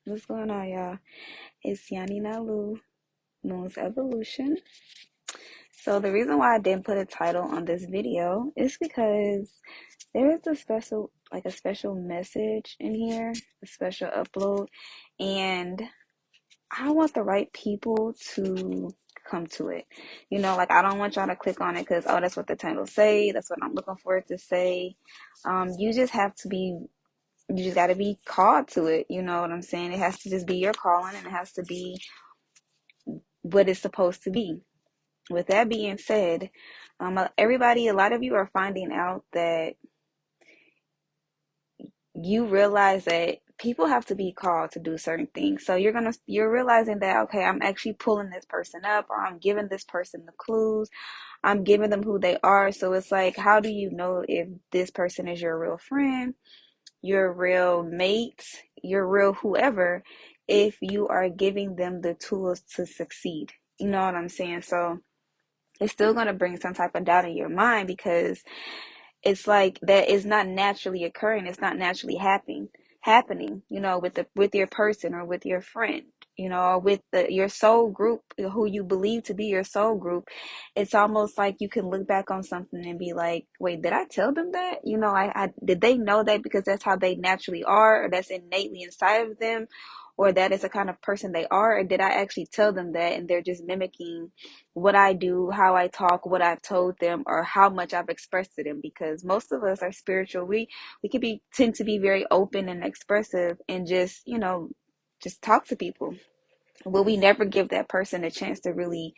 What's going on, y'all? It's Yani Nalu, Moon's Evolution. So the reason why I didn't put a title on this video is because there is a special message in here, a special upload, and I want the right people to come to it. Like I don't want y'all to click on it because, oh, that's what the title say. That's what I'm looking for it to say. You just have to be you just got to be called to it. You know what I'm saying? It has to just be your calling, and it has to be what it's supposed to be. With that being said, a lot of you are finding out that you realize that people have to be called to do certain things. So you're realizing that, okay, I'm actually pulling this person up, or I'm giving this person the clues. I'm giving them who they are. So it's like, how do you know if this person is your real friend, your real mate, your real whoever, if you are giving them the tools to succeed? You know what I'm saying? So it's still going to bring some type of doubt in your mind because it's like that is not naturally occurring. It's not naturally happening, with your person or with your friend, or with your soul group, who you believe to be your soul group. It's almost like you can look back on something and be like, wait, did I tell them that? I did they know that because that's how they naturally are, or that's innately inside of them, or that is the kind of person they are, or did I actually tell them that and they're just mimicking what I do, how I talk, what I've told them, or how much I've expressed to them? Because most of us are spiritual. We could be tend to be very open and expressive and just talk to people. But we never give that person a chance to really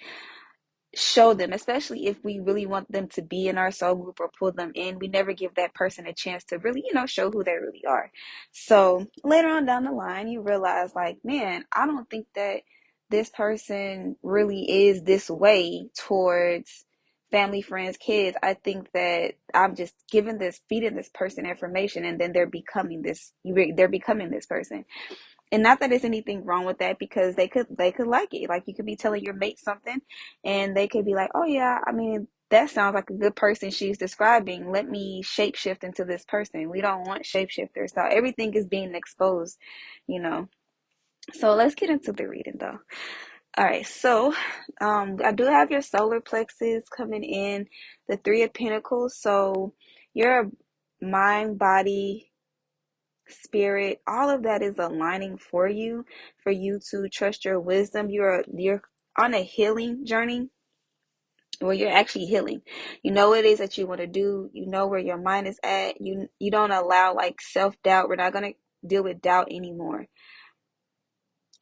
show them, especially if we really want them to be in our soul group or pull them in. We never give that person a chance to really, show who they really are. So later on down the line, you realize, like, man, I don't think that this person really is this way towards family, friends, kids. I think that I'm just feeding this person information, and then they're becoming this person. And not that there's anything wrong with that, because they could like it. Like, you could be telling your mate something and they could be like, oh yeah, I mean, that sounds like a good person she's describing. Let me shapeshift into this person. We don't want shapeshifters. So everything is being exposed, you know. So let's get into the reading though. All right, so I do have your solar plexus coming in, the Three of Pentacles. So your mind, body, spirit, all of that is aligning for you to trust your wisdom. You're on a healing journey where you're actually healing. You know what it is that you want to do. You know where your mind is at. You don't allow like self-doubt. We're not going to deal with doubt anymore.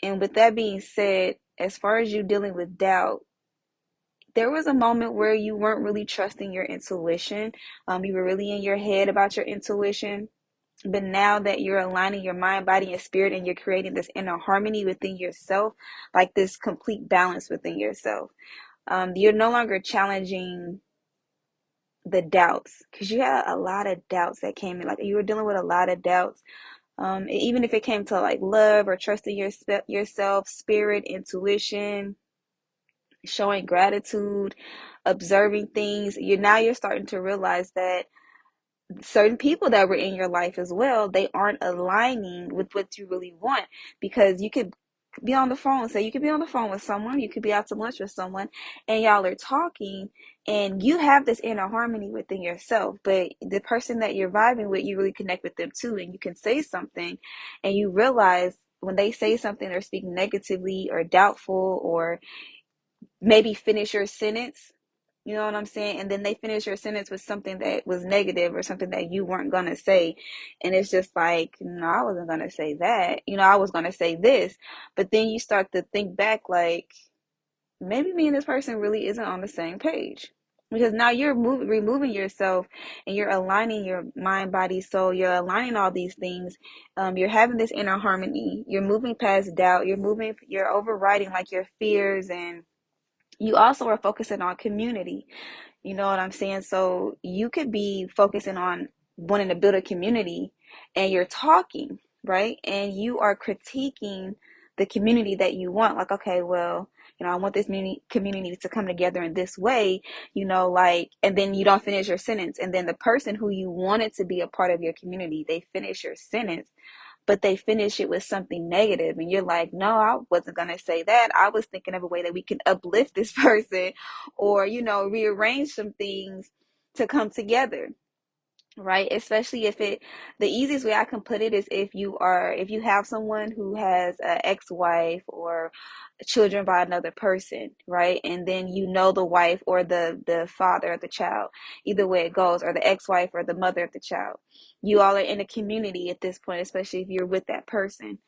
And with that being said, as far as you dealing with doubt, there was a moment where you weren't really trusting your intuition. You were really in your head about your intuition. But now that you're aligning your mind, body, and spirit, and you're creating this inner harmony within yourself, like this complete balance within yourself, you're no longer challenging the doubts, because you had a lot of doubts that came in. Like, you were dealing with a lot of doubts. Even if it came to like love or trusting yourself, spirit, intuition, showing gratitude, observing things, you're starting to realize that certain people that were in your life as well, they aren't aligning with what you really want. Because you could be on the phone, say you could be on the phone with someone, you could be out to lunch with someone, and y'all are talking, and you have this inner harmony within yourself, but the person that you're vibing with, you really connect with them too, and you can say something, and you realize when they say something or speak negatively or doubtful, or maybe finish your sentence, you know what I'm saying? And then they finish your sentence with something that was negative or something that you weren't going to say. And it's just like, no, I wasn't going to say that. I was going to say this. But then you start to think back, like, maybe me and this person really isn't on the same page. Because now you're removing yourself, and you're aligning your mind, body, soul. You're aligning all these things. You're having this inner harmony. You're moving past doubt. You're overriding like your fears, and you also are focusing on community. You know what I'm saying? So you could be focusing on wanting to build a community, and you're talking, right? And you are critiquing the community that you want. Like, okay, well, I want this community to come together in this way, like, and then you don't finish your sentence. And then the person who you wanted to be a part of your community, they finish your sentence, but they finish it with something negative, and you're like, no, I wasn't going to say that. I was thinking of a way that we can uplift this person, or rearrange some things to come together, right? Especially if the easiest way I can put it is if you have someone who has an ex-wife or children by another person, right? And then the wife or the father of the child, either way it goes, or the ex-wife or the mother of the child. You all are in a community at this point, especially if you're with that person,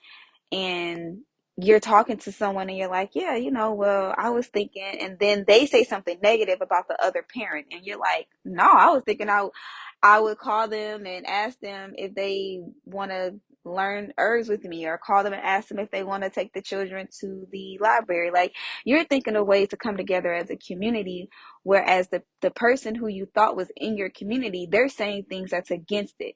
and you're talking to someone and you're like, yeah, well, I was thinking, and then they say something negative about the other parent, and you're like, no, I was thinking I would call them and ask them if they want to learn herbs with me, or call them and ask them if they want to take the children to the library. Like, you're thinking of ways to come together as a community, whereas the person who you thought was in your community, they're saying things that's against it.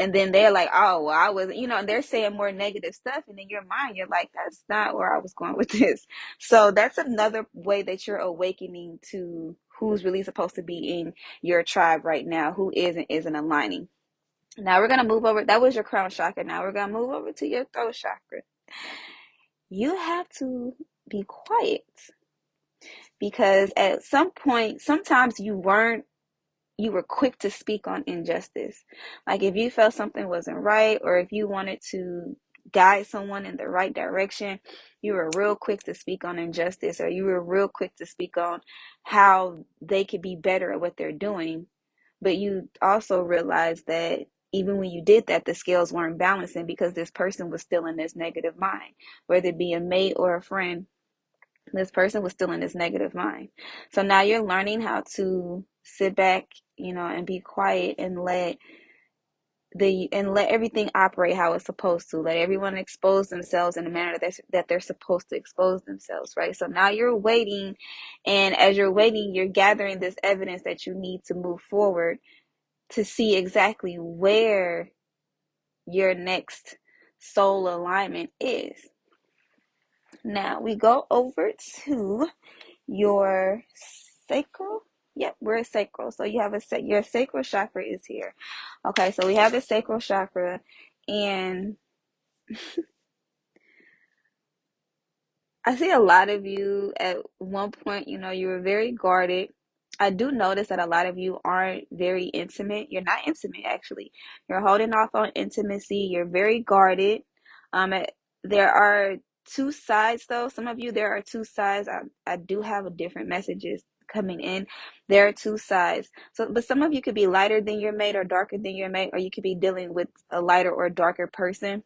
And then they're like, oh, well, I wasn't, and they're saying more negative stuff. And in your mind, you're like, that's not where I was going with this. So that's another way that you're awakening to who's really supposed to be in your tribe right now, who isn't aligning. Now we're going to move over. That was your crown chakra. Now we're going to move over to your throat chakra. You have to be quiet, because at some point, sometimes you were quick to speak on injustice. Like, if you felt something wasn't right, or if you wanted to guide someone in the right direction, you were real quick to speak on injustice, or you were real quick to speak on how they could be better at what they're doing. But you also realized that even when you did that, the scales weren't balancing, because this person was still in this negative mind, whether it be a mate or a friend. This person was still in this negative mind. So now you're learning how to sit back, and be quiet, and let everything operate how it's supposed to. Let everyone expose themselves in the manner that they're supposed to expose themselves, right? So now you're waiting, and as you're waiting, you're gathering this evidence that you need to move forward, to see exactly where your next soul alignment is. Now we go over to your sacral. Yep, we're at sacral. So you have your sacral chakra is here. Okay, so we have the sacral chakra, and I see a lot of you at one point, you were very guarded. I do notice that a lot of you aren't very intimate. You're not intimate, actually. You're holding off on intimacy. You're very guarded. There are two sides, though. Some of you, there are two sides. I do have different messages coming in. There are two sides. So, but some of you could be lighter than your mate or darker than your mate, or you could be dealing with a lighter or darker person.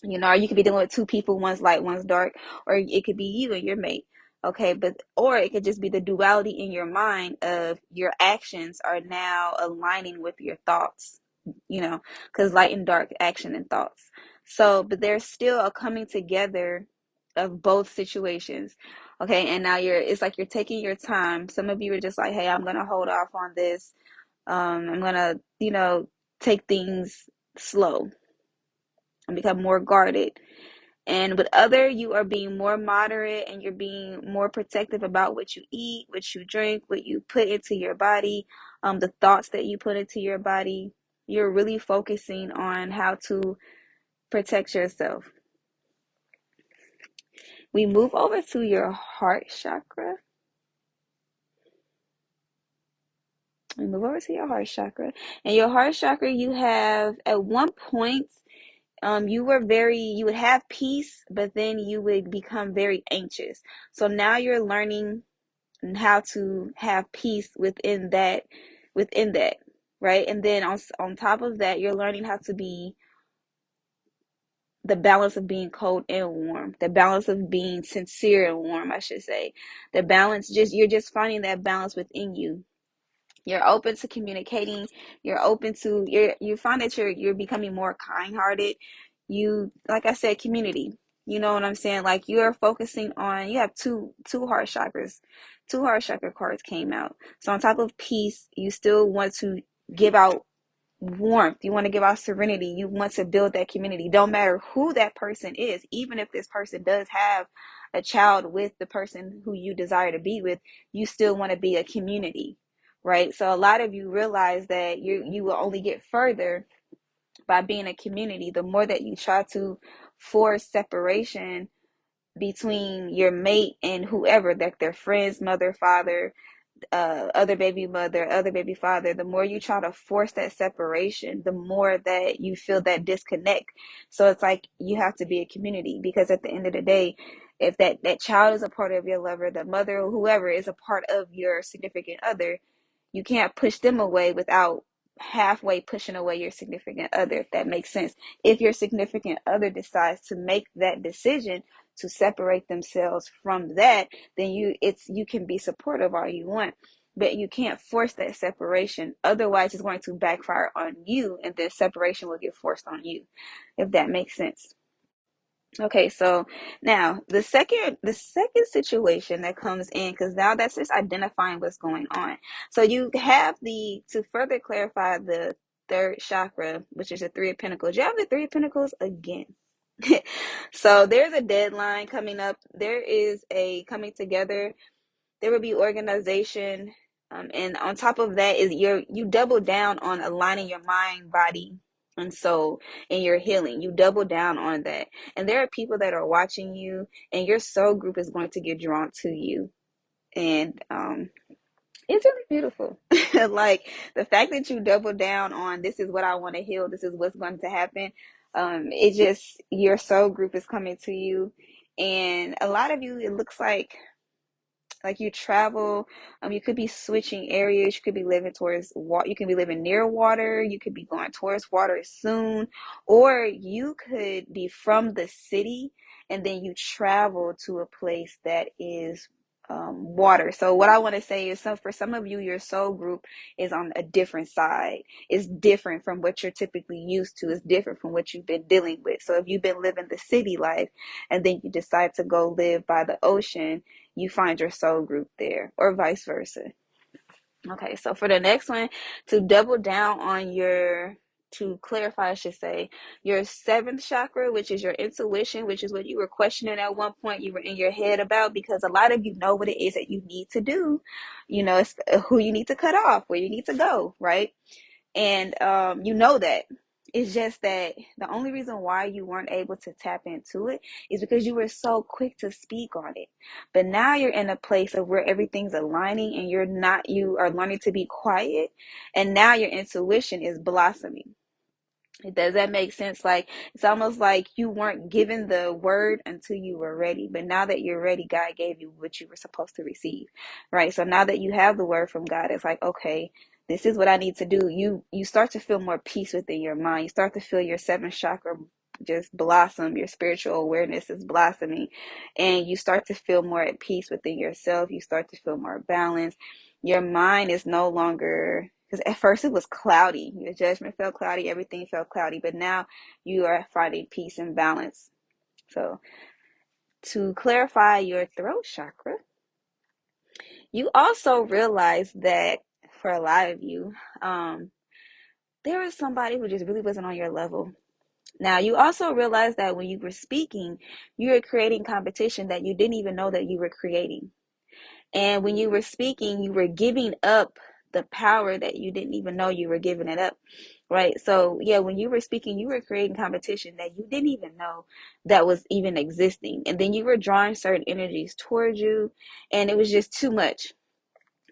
Or you could be dealing with two people, one's light, one's dark, or it could be you and your mate. Okay, or it could just be the duality in your mind of your actions are now aligning with your thoughts, because light and dark, action and thoughts. So, but there's still a coming together of both situations. Okay, and now it's like you're taking your time. Some of you are just like, hey, I'm gonna hold off on this. I'm gonna, take things slow and become more guarded. And with other, you are being more moderate, and you're being more protective about what you eat, what you drink, what you put into your body, the thoughts that you put into your body. You're really focusing on how to protect yourself. We move over to your heart chakra. We move over to your heart chakra. And your heart chakra, you have, at one point, you would have peace, but then you would become very anxious. So now you're learning how to have peace within that, right? And then on top of that, you're learning how to be the balance of being cold and warm, the balance of being sincere and warm, I should say. The balance, you're just finding that balance within you. You're open to communicating. You find that you're becoming more kind-hearted. Like I said, community. You know what I'm saying? Like, you're focusing on, you have two heart chakras. Two heart chakra cards came out. So on top of peace, you still want to give out warmth. You want to give out serenity. You want to build that community. Don't matter who that person is, even if this person does have a child with the person who you desire to be with, you still want to be a community, right? So a lot of you realize that you will only get further by being a community, the more that you try to force separation between your mate and whoever, like their friends, mother, father, other baby mother, other baby father, the more you try to force that separation, the more that you feel that disconnect. So it's like you have to be a community, because at the end of the day, if that child is a part of your lover, the mother or whoever is a part of your significant other, you can't push them away without halfway pushing away your significant other, if that makes sense. If your significant other decides to make that decision to separate themselves from that, then you can be supportive all you want, but you can't force that separation. Otherwise, it's going to backfire on you, and then separation will get forced on you, if that makes sense. Okay, so now the second situation that comes in, because now that's just identifying what's going on. So you have the to further clarify the third chakra, which is the Three of Pentacles. You have the Three of Pentacles again. So there's a deadline coming up. There is a coming together. There will be organization, and on top of that is you double down on aligning your mind, body, and soul in your healing. You double down on that, and there are people that are watching you, and your soul group is going to get drawn to you, and it's really beautiful. Like the fact that you double down on this is what I want to heal, this is what's going to happen. It just your soul group is coming to you, and a lot of you, it looks like you travel. You could be switching areas. You could be living towards water. You can be living near water. You could be going towards water soon, or you could be from the city and then you travel to a place that is water. So what I want to say is, so for some of you, your soul group is on a different side. It's different from what you're typically used to. It's different from what you've been dealing with. So if you've been living the city life and then you decide to go live by the ocean, you find your soul group there, or vice versa. Okay, so for the next one, to double down on to clarify, I should say, your seventh chakra, which is your intuition, which is what you were questioning at one point, you were in your head about, because a lot of you know what it is that you need to do. It's who you need to cut off, where you need to go, right? And you know that. It's just that the only reason why you weren't able to tap into it is because you were so quick to speak on it. But now you're in a place of where everything's aligning, and you are learning to be quiet, and now your intuition is blossoming. Does that make sense? Like, it's almost like you weren't given the word until you were ready. But now that you're ready, God gave you what you were supposed to receive, right? So now that you have the word from God, it's like, okay, this is what I need to do. You start to feel more peace within your mind. You start to feel your seventh chakra just blossom. Your spiritual awareness is blossoming, and you start to feel more at peace within yourself. You start to feel more balanced. Your mind is no longer, because at first it was cloudy. Your judgment felt cloudy, everything felt cloudy, but now you are finding peace and balance. So, to clarify your throat chakra, you also realize that for a lot of you, there was somebody who just really wasn't on your level. Now, you also realize that when you were speaking, you were creating competition that you didn't even know that you were creating. And when you were speaking, you were giving up the power that you didn't even know you were giving it up, right? So, yeah, when you were speaking, you were creating competition that you didn't even know that was even existing. And then you were drawing certain energies towards you, and it was just too much,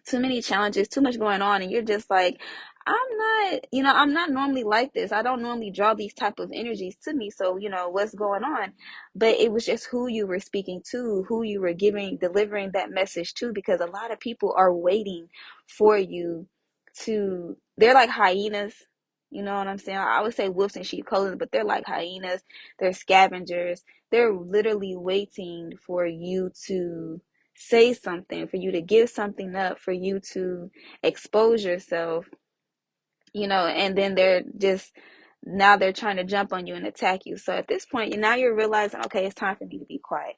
too many challenges, too much going on, and you're just like, I'm not normally like this. I don't normally draw these type of energies to me. So, what's going on? But it was just who you were speaking to, who you were delivering that message to, because a lot of people are waiting for you they're like hyenas. You know what I'm saying? I would say wolves in sheep clothing, but they're like hyenas. They're scavengers. They're literally waiting for you to say something, for you to give something up, for you to expose yourself, and then now they're trying to jump on you and attack you. So at this point, now you're realizing, okay, it's time for me to be quiet.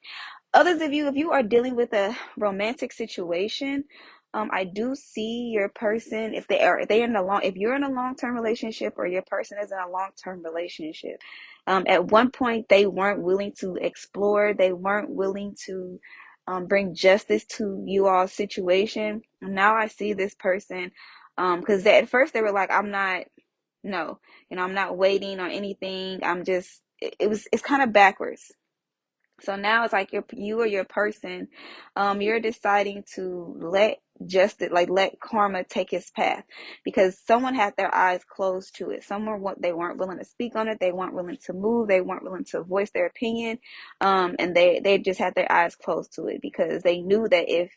Others of you, if you are dealing with a romantic situation, I do see your person, if you're in a long-term relationship, or your person is in a long-term relationship, at one point they weren't willing to explore, they weren't willing to bring justice to you all's situation. Now I see this person, because at first they were like, I'm not no, I'm not waiting on anything. It's kind of backwards. So now it's like you or your person, you're deciding to let justice, like let karma take its path, because someone had their eyes closed to it. Someone they weren't willing to speak on it. They weren't willing to move. They weren't willing to voice their opinion, and they just had their eyes closed to it because they knew that if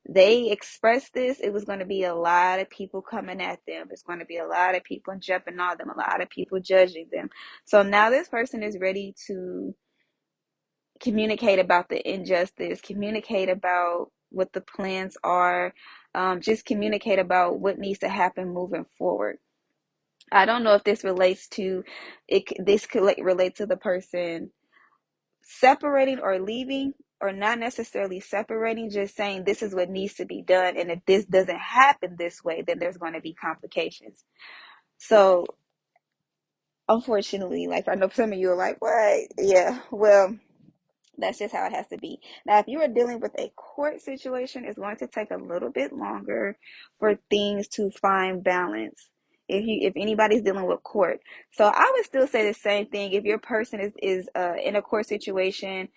they expressed this, it was going to be a lot of people coming at them. It's going to be a lot of people jumping on them, a lot of people judging them. So now this person is ready to communicate about the injustice, communicate about what the plans are, just communicate about what needs to happen moving forward. I don't know if this relates to it. This could relate to the person separating or leaving, or not necessarily separating, just saying this is what needs to be done. And if this doesn't happen this way, then there's going to be complications. So, unfortunately, like I know some of you are like, what? Yeah, well, that's just how it has to be. Now, if you are dealing with a court situation, it's going to take a little bit longer for things to find balance. If anybody's dealing with court, so I would still say the same thing. If your person is in a court situation,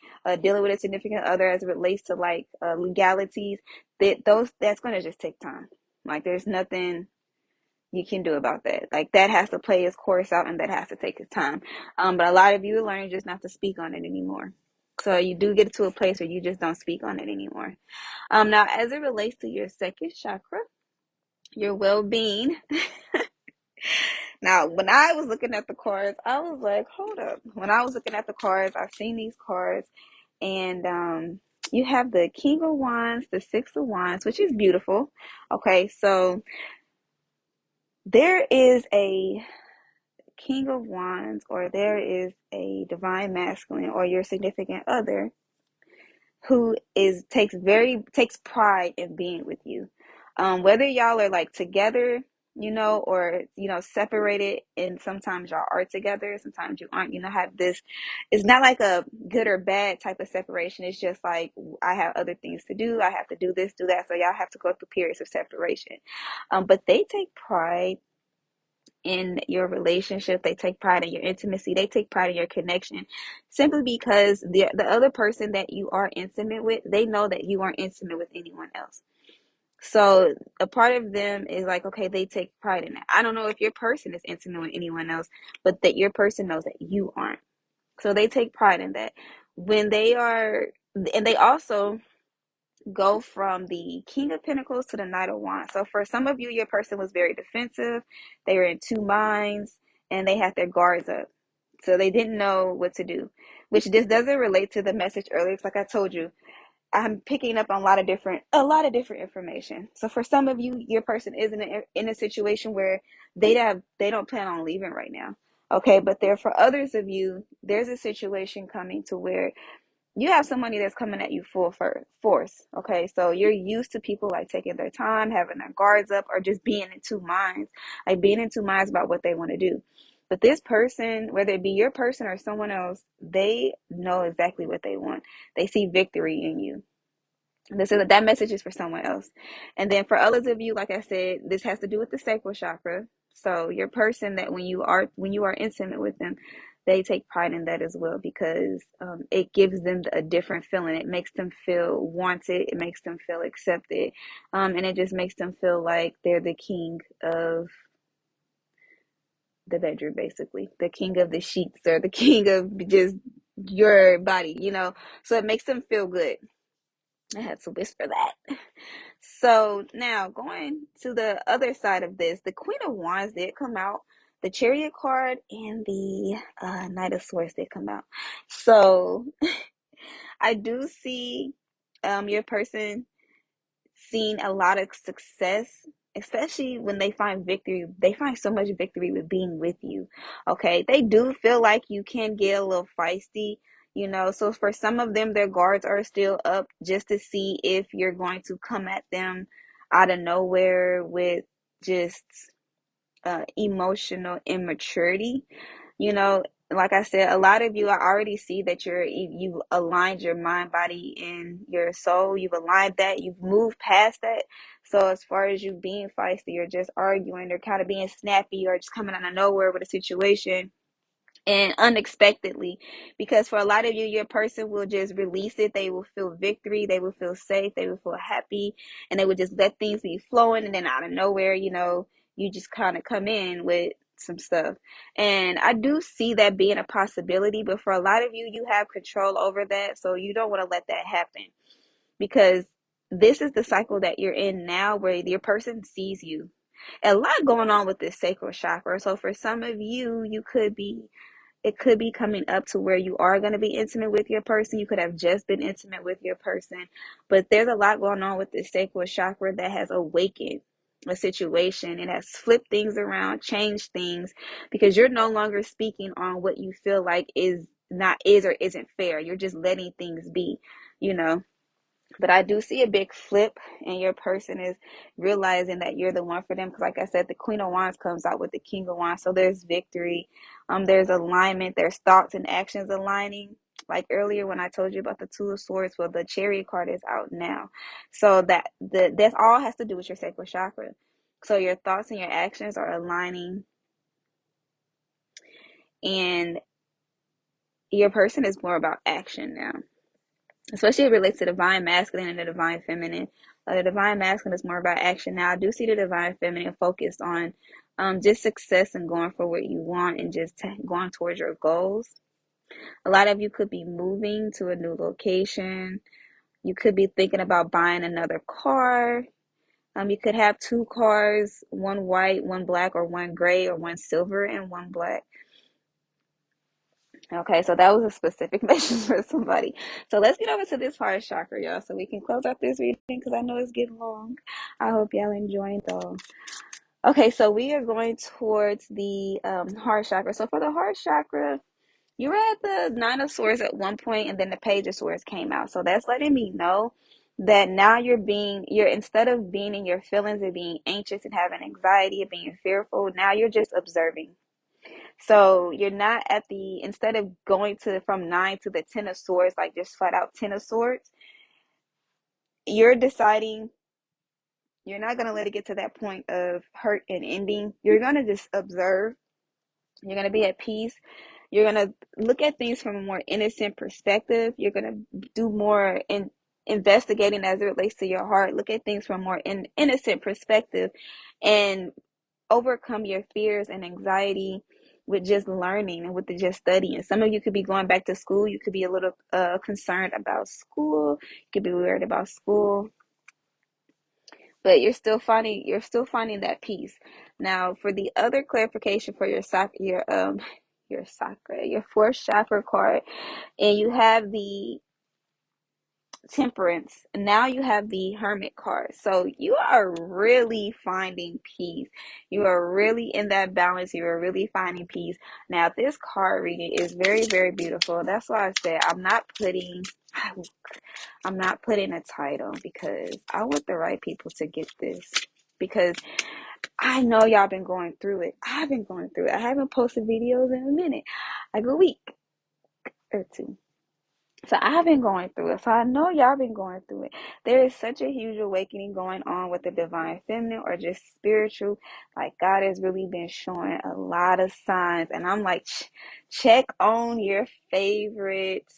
dealing with a significant other as it relates to like legalities, that's going to just take time. Like there's nothing you can do about that. Like that has to play its course out, and that has to take its time. But a lot of you are learning just not to speak on it anymore. So you do get to a place where you just don't speak on it anymore. Now as it relates to your second chakra, your well-being. Now, when I was looking at the cards, I was like, hold up. When I was looking at the cards, I've seen these cards, and you have the King of Wands, the Six of Wands, which is beautiful. Okay, so there is a King of Wands, or there is a divine masculine, or your significant other who takes pride in being with you. Whether y'all are like together, or separated, and sometimes y'all are together, sometimes you aren't. Have this. It's not like a good or bad type of separation. It's just like I have other things to do. I have to do this, do that. So y'all have to go through periods of separation. But they take pride in your relationship. They take pride in your intimacy. They take pride in your connection, simply because the other person that you are intimate with, they know that you aren't intimate with anyone else. So a part of them is like, okay, they take pride in that. I don't know if your person is intimate with anyone else, but that your person knows that you aren't. So they take pride in that. When they are, and they also go from the King of Pentacles to the Knight of Wands. So for some of you, your person was very defensive. They were in two minds, and they had their guards up. So they didn't know what to do, which this doesn't relate to the message earlier. It's like I told you, I'm picking up on a lot of different information. So for some of you, your person is in a situation where they don't plan on leaving right now. Okay, but there for others of you, there's a situation coming to where you have somebody that's coming at you full force. Okay, so you're used to people like taking their time, having their guards up, or just being in two minds, like being in two minds about what they want to do. But this person, whether it be your person or someone else, they know exactly what they want. They see victory in you. That message is for someone else. And then for others of you, like I said, this has to do with the sacral chakra. So your person, that when you are intimate with them, they take pride in that as well, because it gives them a different feeling. It makes them feel wanted. It makes them feel accepted, and it just makes them feel like they're the king of the bedroom, basically, the king of the sheets, or the king of just your body. So it makes them feel good. I had to whisper that. So now going to the other side of this, the Queen of Wands did come out, the Chariot card, and the Knight of Swords did come out. So I do see your person seen a lot of success, especially when they find victory. They find so much victory with being with you. Okay, they do feel like you can get a little feisty. So for some of them, their guards are still up just to see if you're going to come at them out of nowhere with just emotional immaturity. you know like I said, a lot of you, I already see that you've aligned your mind, body, and your soul. You've aligned that. You've moved past that. So as far as you being feisty, you're just arguing, or kind of being snappy, or just coming out of nowhere with a situation and unexpectedly, because for a lot of you, your person will just release it. They will feel victory, they will feel safe, they will feel happy, and they would just let things be flowing, and then out of nowhere, you just kind of come in with some stuff. And I do see that being a possibility, but for a lot of you, you have control over that, so you don't want to let that happen, because this is the cycle that you're in now, where your person sees you. A lot going on with this sacral chakra. So for some of you, it could be coming up to where you are going to be intimate with your person. You could have just been intimate with your person, but there's a lot going on with this sacral chakra that has awakened a situation. It has flipped things around, changed things, because you're no longer speaking on what you feel like is or isn't fair. You're just letting things be, you know. But I do see a big flip, and your person is realizing that you're the one for them. Because, like I said, the Queen of Wands comes out with the King of Wands, so there's victory. There's alignment. There's thoughts and actions aligning. Like earlier when I told you about the Two of Swords, well, the Chariot card is out now, so that all has to do with your sacral chakra. So your thoughts and your actions are aligning, and your person is more about action now. Especially it relates to divine masculine and the divine feminine. The divine masculine is more about action. Now, I do see the divine feminine focused on just success and going for what you want, and just going towards your goals. A lot of you could be moving to a new location. You could be thinking about buying another car. You could have two cars, one white, one black, or one gray, or one silver and one black. Okay, so that was a specific message for somebody. So let's get over to this heart chakra, y'all, so we can close out this reading, because I know it's getting long. I hope y'all enjoying though. Okay, so we are going towards the heart chakra. So for the heart chakra, you were at the Nine of Swords at one point, and then the Page of Swords came out. So that's letting me know that now you're instead of being in your feelings and being anxious and having anxiety and being fearful, now you're just observing. So you're not instead of going to from nine to the Ten of Swords, like just flat out Ten of Swords, you're deciding you're not going to let it get to that point of hurt and ending. You're going to just observe. You're going to be at peace. You're going to look at things from a more innocent perspective. You're going to do more in investigating as it relates to your heart. Look at things from a more innocent perspective, and overcome your fears and anxiety with just learning and with the just studying. Some of you could be going back to school. You could be a little concerned about school. You could be worried about school, but you're still finding that peace. Now, for the other clarification for your fourth chakra card, and you have the Temperance. Now you have the Hermit card. So you are really finding peace. You are really in that balance. You are really finding peace. Now this card reading is very, very beautiful. That's why I said I'm not putting a title, because I want the right people to get this. Because I know y'all been going through it. I've been going through it. I haven't posted videos in a minute, like a week or two. So I've been going through it. So I know y'all been going through it. There is such a huge awakening going on with the divine feminine, or just spiritual. Like God has really been showing a lot of signs. And I'm like, check on your favorites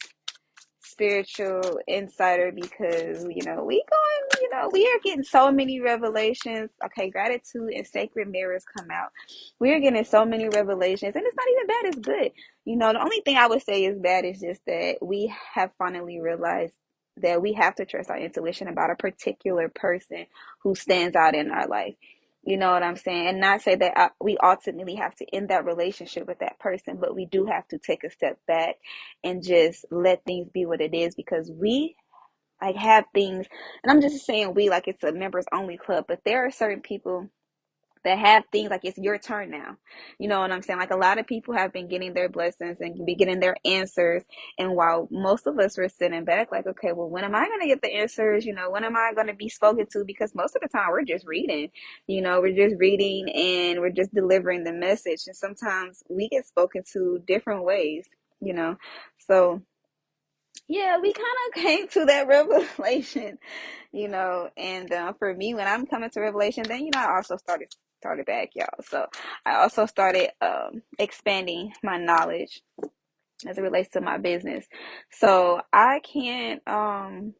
spiritual insider, because we are getting so many revelations. Okay, gratitude and sacred mirrors come out. We are getting so many revelations, and it's not even bad, it's good. The only thing I would say is bad is just that we have finally realized that we have to trust our intuition about a particular person who stands out in our life. You know what I'm saying? And not say that we ultimately have to end that relationship with that person, but we do have to take a step back and just let things be what it is, because we like have things, and I'm just saying we, like it's a members only club, but there are certain people that have things like it's your turn now. You know what I'm saying? Like a lot of people have been getting their blessings and be getting their answers. And while most of us were sitting back, like, okay, well, when am I going to get the answers? You know, when am I going to be spoken to? Because most of the time we're just reading, we're just reading and we're just delivering the message. And sometimes we get spoken to different ways, you know? So yeah, we kind of came to that revelation, and for me, when I'm coming to revelation, then I also started back, y'all. So I also started expanding my knowledge as it relates to my business. So I can't I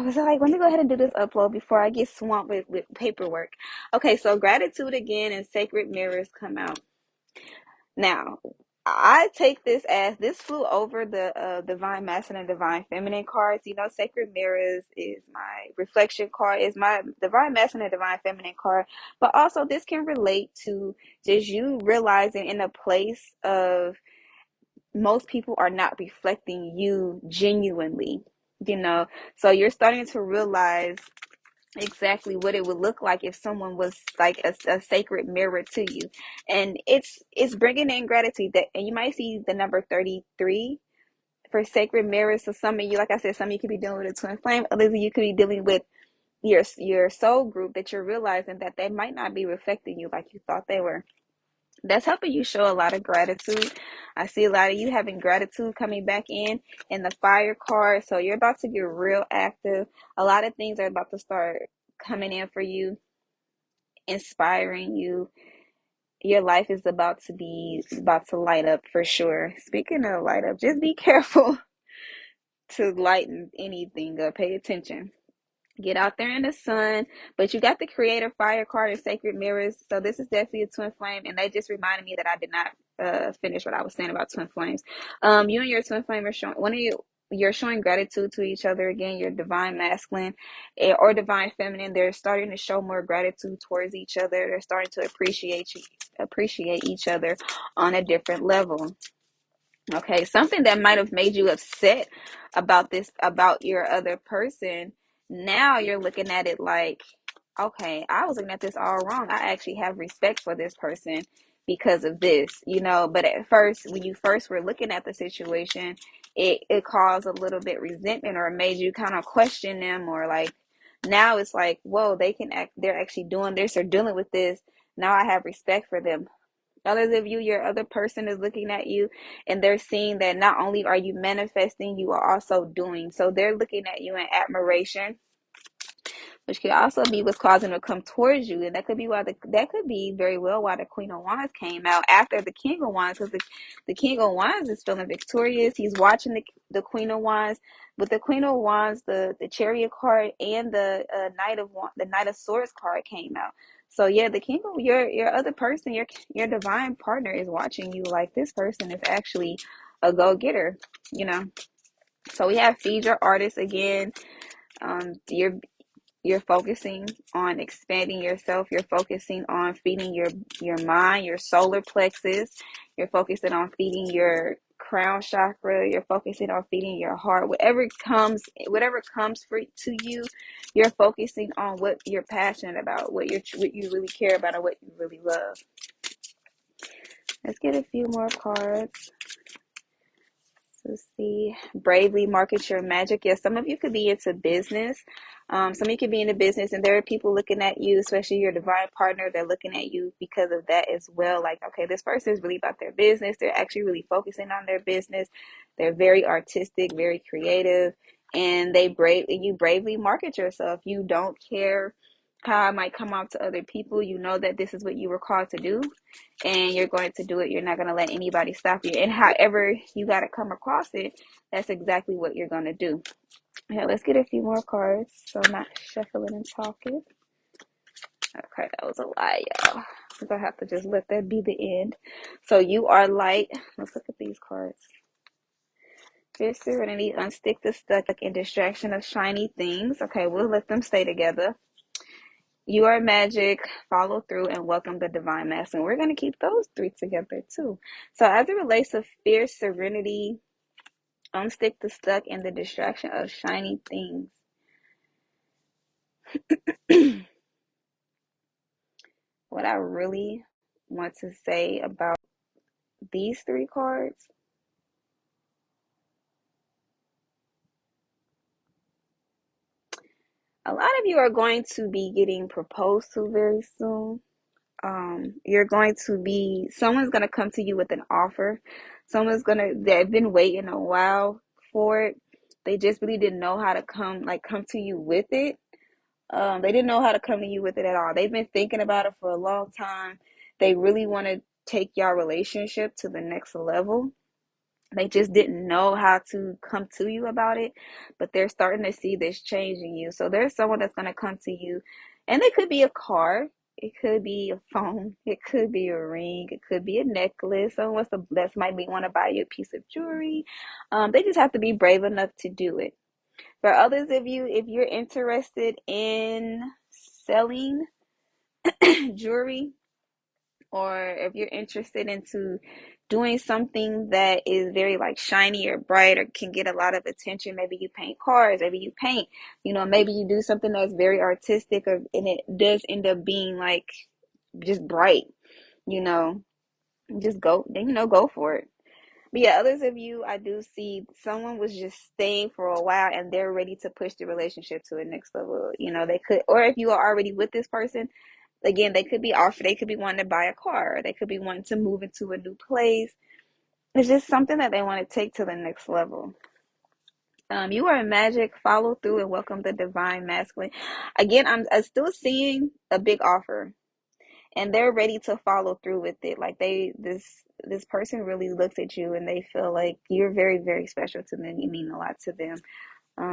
was like, let me go ahead and do this upload before I get swamped with paperwork. Okay, so gratitude again and sacred mirrors come out. Now, I take this as this flew over the divine masculine and divine feminine cards. Sacred mirrors is my reflection card, is my divine masculine and divine feminine card. But also this can relate to just you realizing in a place of most people are not reflecting you genuinely, So you're starting to realize exactly what it would look like if someone was like a sacred mirror to you, and it's bringing in gratitude. That, and you might see the number 33 for sacred mirrors. So some of you, like I said, some of you could be dealing with a twin flame, others of you could be dealing with your soul group, that you're realizing that they might not be reflecting you like you thought they were. That's helping you show a lot of gratitude. I see a lot of you having gratitude coming back in the fire card. So you're about to get real active. A lot of things are about to start coming in for you, inspiring you. Your life is about to light up for sure. Speaking of light up, just be careful to lighten anything up. Pay attention. Get out there in the sun. But you got the creator fire card and sacred mirrors. So this is definitely a twin flame. And they just reminded me that I did not finish what I was saying about twin flames. You and your twin flame are showing you're showing gratitude to each other again. Your divine masculine or divine feminine, they're starting to show more gratitude towards each other. They're starting to appreciate each other on a different level. Okay, something that might have made you upset about your other person. Now you're looking at it like, okay, I was looking at this all wrong. I actually have respect for this person because of this. But at first, when you first were looking at the situation, it caused a little bit resentment, or it made you kind of question them, or like now it's like, whoa, they're actually doing this or dealing with this. Now I have respect for them. Others of you, your other person is looking at you and they're seeing that not only are you manifesting, you are also doing. So they're looking at you in admiration, which could also be what's causing them to come towards you. And that could be that could be very well why the Queen of Wands came out after the King of Wands, because the King of Wands is feeling victorious. He's watching the Queen of Wands. With the Queen of Wands, the Chariot card and the the Knight of Swords card came out. So yeah, the King of your other person, your divine partner is watching you like this person is actually a go-getter. So we have feed your artist again. You're focusing on expanding yourself. You're focusing on feeding your mind, your solar plexus. You're focusing on feeding your crown chakra. You're focusing on feeding your heart. Whatever comes to you, you're focusing on what you're passionate about, what you really care about, or what you really love. Let's get a few more cards. Let's see. Bravely market your magic. Yes, some of you could be into business. Some of you could be into business, and there are people looking at you, especially your divine partner. They're looking at you because of that as well. Like, okay, this person is really about their business. They're actually really focusing on their business. They're very artistic, very creative, and you bravely market yourself. You don't care how it might come off to other people. You know that this is what you were called to do, and you're going to do it. You're not going to let anybody stop you. And however you got to come across it, that's exactly what you're going to do. Okay, let's get a few more cards so I'm not shuffling and talking. Okay, that was a lie, y'all. I have to just let that be the end. So you are light. Let's look at these cards. Fierce serenity, unstick the stuck and distraction of shiny things. Okay, we'll let them stay together. You are magic, follow through, and welcome the divine masculine. We're going to keep those three together too. So as it relates to fierce serenity, unstick the stuck, and the distraction of shiny things. what I really want to say about these three cards, a lot of you are going to be getting proposed to very soon. You're going to be, someone's going to come to you with an offer. They've been waiting a while for it. They just really didn't know how to come to you with it. They didn't know how to come to you with it at all. They've been thinking about it for a long time. They really want to take your relationship to the next level. They just didn't know how to come to you about it, but they're starting to see this change in you. So there's someone that's going to come to you, and it could be a car, it could be a phone, it could be a ring, it could be a necklace. Someone that might be want to buy you a piece of jewelry. They just have to be brave enough to do it. For others of you, if you're interested in selling jewelry, or if you're interested into doing something that is very like shiny or bright or can get a lot of attention, maybe you paint cars, maybe you paint, maybe you do something that's very artistic, and it does end up being like just bright, you know, just go for it. But yeah, others of you, I do see someone was just staying for a while and they're ready to push the relationship to a next level. They could, or if you are already with this person, again, they could be wanting to buy a car, or they could be wanting to move into a new place. It's just something that they want to take to the next level. You are in magic, follow through and welcome the divine masculine. Again, I'm still seeing a big offer, and they're ready to follow through with it. Like this person really looks at you and they feel like you're very, very special to them. You mean a lot to them.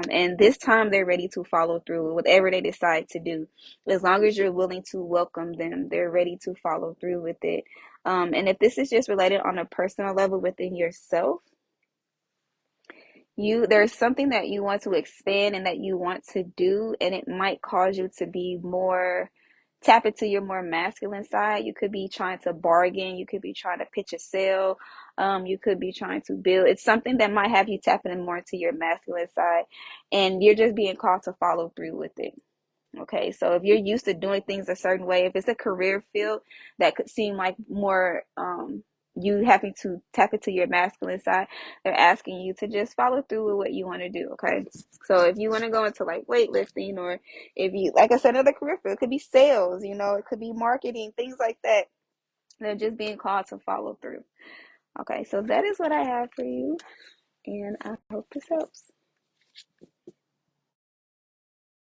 And this time they're ready to follow through with whatever they decide to do. As long as you're willing to welcome them, they're ready to follow through with it. And if this is just related on a personal level within yourself, there's something that you want to expand and that you want to do, and it might cause you to be more tap into your more masculine side. You could be trying to bargain, you could be trying to pitch a sale, you could be trying to build. It's something that might have you tapping in more into your masculine side, and you're just being called to follow through with it. Okay, so if you're used to doing things a certain way, if it's a career field that could seem like more you having to tap into your masculine side, they're asking you to just follow through with what you want to do. Okay, so if you want to go into like weightlifting, or if you, like I said, another career field, it could be sales, it could be marketing, things like that. They're just being called to follow through. Okay, so that is what I have for you, and I hope this helps.